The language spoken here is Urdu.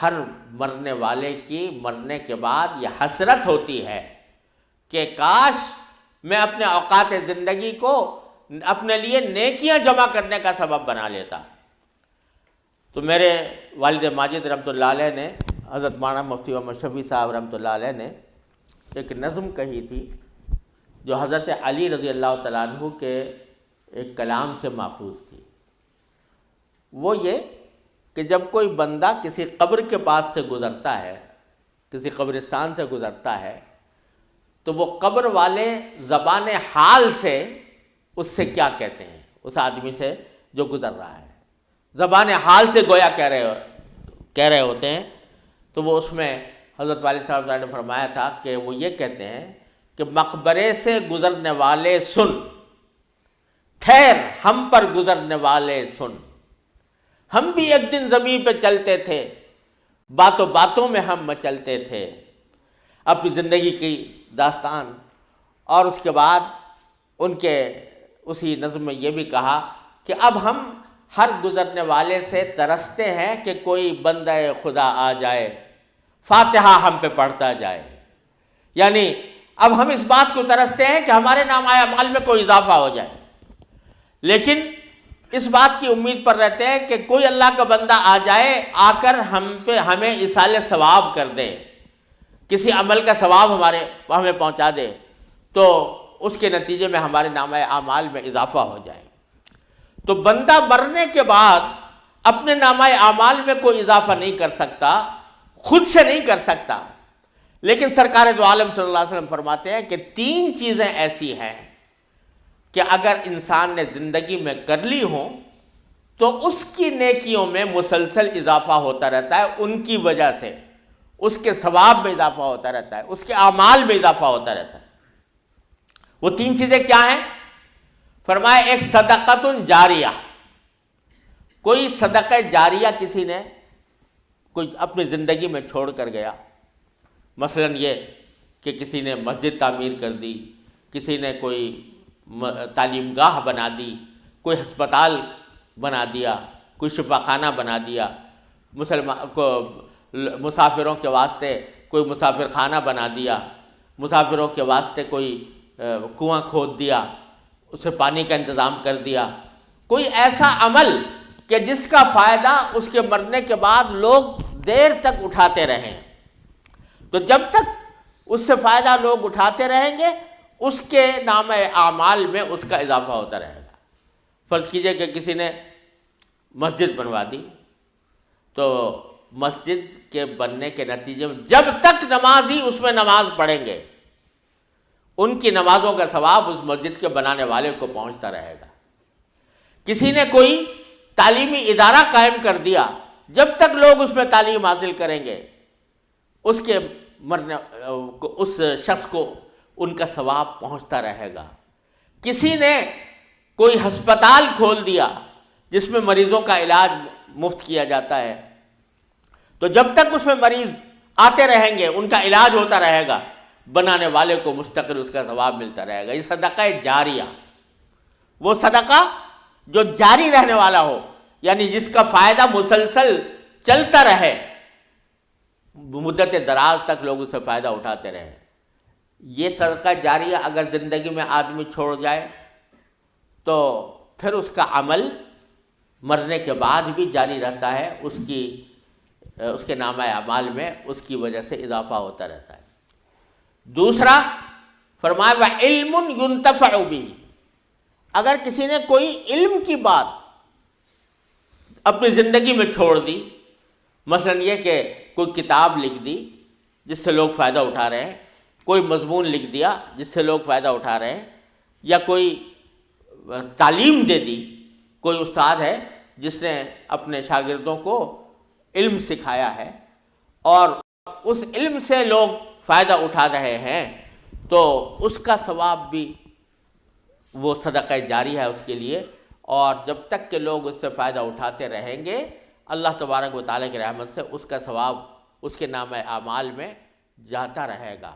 ہر مرنے والے کی مرنے کے بعد یہ حسرت ہوتی ہے کہ کاش میں اپنے اوقات زندگی کو اپنے لیے نیکیاں جمع کرنے کا سبب بنا لیتا۔ تو میرے والد ماجد رحمۃ اللہ علیہ نے، حضرت مولانا مفتی محمد شفیع صاحب رحمۃ اللہ علیہ نے ایک نظم کہی تھی جو حضرت علی رضی اللہ تعالیٰ عنہ کے ایک کلام سے ماخوذ تھی۔ وہ یہ کہ جب کوئی بندہ کسی قبر کے پاس سے گزرتا ہے، کسی قبرستان سے گزرتا ہے، تو وہ قبر والے زبان حال سے اس سے کیا کہتے ہیں، اس آدمی سے جو گزر رہا ہے، زبان حال سے گویا کہہ رہے ہوتے ہیں۔ تو وہ اس میں حضرت والد صاحب نے فرمایا تھا کہ وہ یہ کہتے ہیں کہ مقبرے سے گزرنے والے سن، ٹھہر ہم پر گزرنے والے سن، ہم بھی ایک دن زمین پہ چلتے تھے، باتوں باتوں میں ہم مچلتے تھے، اپنی زندگی کی داستان۔ اور اس کے بعد ان کے اسی نظم میں یہ بھی کہا کہ اب ہم ہر گزرنے والے سے ترستے ہیں کہ کوئی بندہ خدا آ جائے، فاتحہ ہم پہ پڑھتا جائے۔ یعنی اب ہم اس بات کو ترستے ہیں کہ ہمارے نام اعمال میں کوئی اضافہ ہو جائے، لیکن اس بات کی امید پر رہتے ہیں کہ کوئی اللہ کا بندہ آ جائے، آ کر ہمیں ایصال ثواب کر دے، کسی عمل کا ثواب ہمیں پہنچا دے، تو اس کے نتیجے میں ہمارے نامہ اعمال میں اضافہ ہو جائے۔ تو بندہ مرنے کے بعد اپنے نامہ اعمال میں کوئی اضافہ نہیں کر سکتا، خود سے نہیں کر سکتا، لیکن سرکار دو عالم صلی اللہ علیہ وسلم فرماتے ہیں کہ 3 چیزیں ایسی ہیں کہ اگر انسان نے زندگی میں کر لی ہوں تو اس کی نیکیوں میں مسلسل اضافہ ہوتا رہتا ہے، ان کی وجہ سے اس کے ثواب میں اضافہ ہوتا رہتا ہے، اس کے اعمال میں اضافہ ہوتا رہتا ہے۔ وہ 3 چیزیں کیا ہیں؟ فرمایا ایک صدقۃ جاریہ، کوئی صدقہ جاریہ کسی نے کوئی اپنی زندگی میں چھوڑ کر گیا، مثلا یہ کہ کسی نے مسجد تعمیر کر دی، کسی نے کوئی تعلیم گاہ بنا دی، کوئی ہسپتال بنا دیا، کوئی شفا خانہ بنا دیا، مسافروں کے واسطے کوئی مسافر خانہ بنا دیا، مسافروں کے واسطے کوئی کنواں کھود دیا، اسے پانی کا انتظام کر دیا، کوئی ایسا عمل کہ جس کا فائدہ اس کے مرنے کے بعد لوگ دیر تک اٹھاتے رہیں، تو جب تک اس سے فائدہ لوگ اٹھاتے رہیں گے اس کے نام اعمال میں اس کا اضافہ ہوتا رہے گا۔ فرض کیجئے کہ کسی نے مسجد بنوا دی، تو مسجد کے بننے کے نتیجے میں جب تک نمازی اس میں نماز پڑھیں گے ان کی نمازوں کا ثواب اس مسجد کے بنانے والے کو پہنچتا رہے گا۔ کسی نے کوئی تعلیمی ادارہ قائم کر دیا، جب تک لوگ اس میں تعلیم حاصل کریں گے اس کے مرنے اس شخص کو ان کا ثواب پہنچتا رہے گا۔ کسی نے کوئی ہسپتال کھول دیا جس میں مریضوں کا علاج مفت کیا جاتا ہے، تو جب تک اس میں مریض آتے رہیں گے ان کا علاج ہوتا رہے گا، بنانے والے کو مستقل اس کا ثواب ملتا رہے گا۔ یہ صدقہ جاریہ، وہ صدقہ جو جاری رہنے والا ہو، یعنی جس کا فائدہ مسلسل چلتا رہے، مدت دراز تک لوگ اس سے فائدہ اٹھاتے رہے۔ یہ صدقہ جاریہ اگر زندگی میں آدمی چھوڑ جائے تو پھر اس کا عمل مرنے کے بعد بھی جاری رہتا ہے، اس کے نامہ اعمال میں اس کی وجہ سے اضافہ ہوتا رہتا ہے۔ دوسرا فرمایا وَعِلْمٌ يُنْتَفَعُ بِهِ، اگر کسی نے کوئی علم کی بات اپنی زندگی میں چھوڑ دی، مثلا یہ کہ کوئی کتاب لکھ دی جس سے لوگ فائدہ اٹھا رہے ہیں، کوئی مضمون لکھ دیا جس سے لوگ فائدہ اٹھا رہے ہیں، یا کوئی تعلیم دے دی، کوئی استاد ہے جس نے اپنے شاگردوں کو علم سکھایا ہے اور اس علم سے لوگ فائدہ اٹھا رہے ہیں، تو اس کا ثواب بھی وہ صدقہ جاری ہے اس کے لیے، اور جب تک کہ لوگ اس سے فائدہ اٹھاتے رہیں گے اللہ تبارک و تعالیٰ کی رحمت سے اس کا ثواب اس کے نامہ اعمال میں جاتا رہے گا۔